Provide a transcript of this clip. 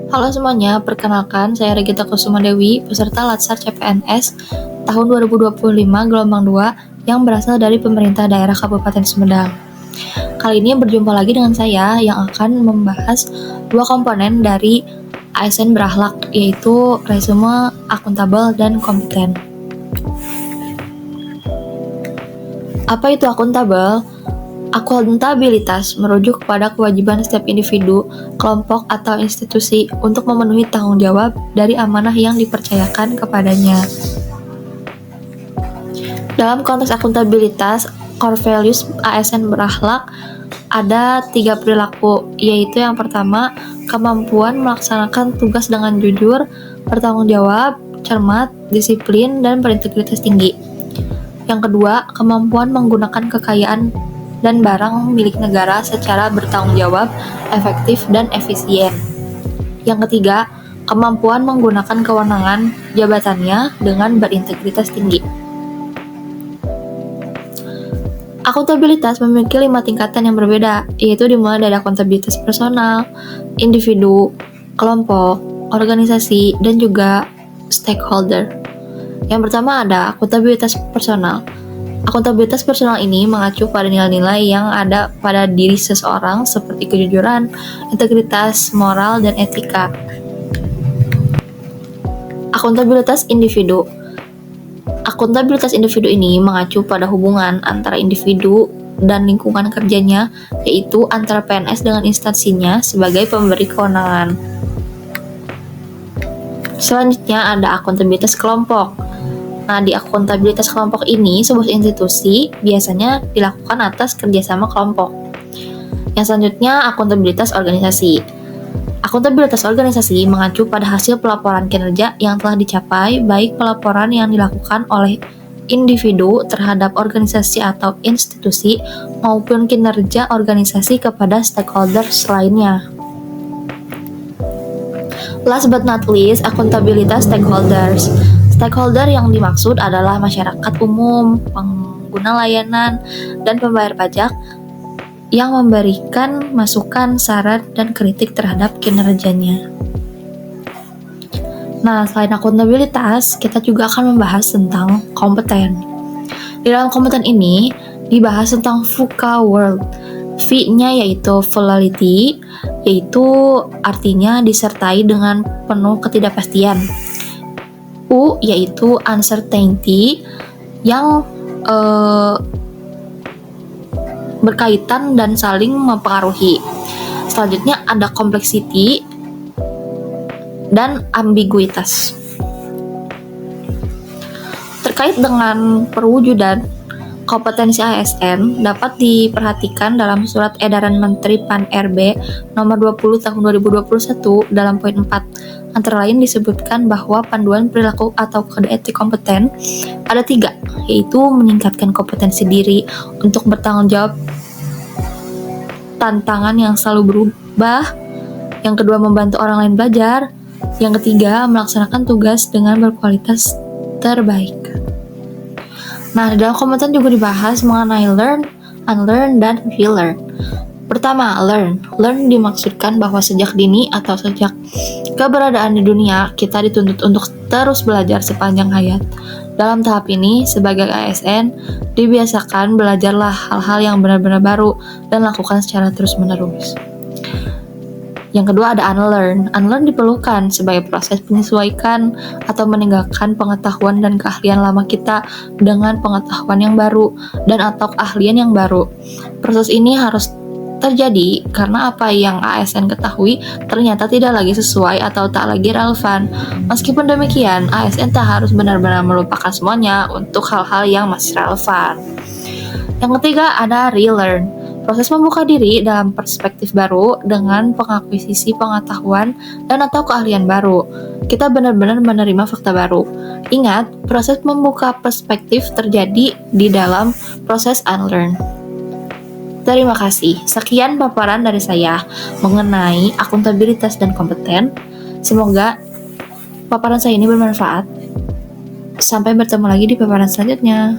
Halo semuanya, perkenalkan saya Regita Kusuma Dewi, peserta Latsar CPNS tahun 2025 gelombang 2 yang berasal dari pemerintah daerah Kabupaten Sumedang. Kali ini berjumpa lagi dengan saya yang akan membahas dua komponen dari ASN berakhlak, yaitu resume akuntabel dan kompeten. Apa itu akuntabel? Akuntabilitas merujuk kepada kewajiban setiap individu, kelompok, atau institusi untuk memenuhi tanggung jawab dari amanah yang dipercayakan kepadanya. Dalam konteks akuntabilitas, core values ASN berakhlak ada 3 perilaku, yaitu yang pertama, kemampuan melaksanakan tugas dengan jujur, bertanggung jawab, cermat, disiplin, dan berintegritas tinggi. Yang kedua, kemampuan menggunakan kekayaan dan barang milik negara secara bertanggung jawab, efektif, dan efisien. Yang ketiga, kemampuan menggunakan kewenangan jabatannya dengan berintegritas tinggi. Akuntabilitas memiliki 5 tingkatan yang berbeda, yaitu dimulai dari akuntabilitas personal, individu, kelompok, organisasi, dan juga stakeholder. Yang pertama ada akuntabilitas personal. Akuntabilitas personal ini mengacu pada nilai-nilai yang ada pada diri seseorang seperti kejujuran, integritas, moral, dan etika. Akuntabilitas individu. Akuntabilitas individu ini mengacu pada hubungan antara individu dan lingkungan kerjanya, yaitu antara PNS dengan instansinya sebagai pemberi kewenangan. Selanjutnya ada akuntabilitas kelompok. Nah, di akuntabilitas kelompok ini, sebuah institusi biasanya dilakukan atas kerjasama kelompok. Yang selanjutnya, akuntabilitas organisasi. Akuntabilitas organisasi mengacu pada hasil pelaporan kinerja yang telah dicapai, baik pelaporan yang dilakukan oleh individu terhadap organisasi atau institusi, maupun kinerja organisasi kepada stakeholders lainnya. Last but not least, akuntabilitas stakeholders. Stakeholder yang dimaksud adalah masyarakat umum, pengguna layanan, dan pembayar pajak yang memberikan masukan, saran, dan kritik terhadap kinerjanya. Nah, selain akuntabilitas, kita juga akan membahas tentang kompeten. Di dalam kompeten ini, dibahas tentang VUCA World. V-nya yaitu volatility, yaitu artinya disertai dengan penuh ketidakpastian. U yaitu uncertainty yang berkaitan dan saling mempengaruhi. Selanjutnya ada complexity dan ambiguitas. Terkait dengan perwujudan kompetensi ASN dapat diperhatikan dalam Surat Edaran Menteri Pan-RB nomor 20 tahun 2021 dalam poin 4. Antara lain disebutkan bahwa panduan perilaku atau kode etik kompeten ada 3, yaitu meningkatkan kompetensi diri untuk bertanggung jawab tantangan yang selalu berubah, yang kedua membantu orang lain belajar, yang ketiga melaksanakan tugas dengan berkualitas terbaik. Nah, di dalam kompeten juga dibahas mengenai learn, unlearn, dan relearn. Pertama, learn. Learn dimaksudkan bahwa sejak dini atau sejak keberadaan di dunia, kita dituntut untuk terus belajar sepanjang hayat. Dalam tahap ini, sebagai ASN, dibiasakan belajarlah hal-hal yang benar-benar baru dan lakukan secara terus-menerus. Yang kedua ada unlearn. Unlearn diperlukan sebagai proses penyesuaikan atau meninggalkan pengetahuan dan keahlian lama kita dengan pengetahuan yang baru dan atau keahlian yang baru. Proses ini harus terjadi karena apa yang ASN ketahui ternyata tidak lagi sesuai atau tak lagi relevan. Meskipun demikian, ASN tak harus benar-benar melupakan semuanya untuk hal-hal yang masih relevan. Yang ketiga ada relearn. Proses membuka diri dalam perspektif baru dengan pengakuisisi pengetahuan dan atau keahlian baru. Kita benar-benar menerima fakta baru. Ingat, proses membuka perspektif terjadi di dalam proses unlearn. Terima kasih. Sekian paparan dari saya mengenai akuntabilitas dan kompeten. Semoga paparan saya ini bermanfaat. Sampai bertemu lagi di paparan selanjutnya.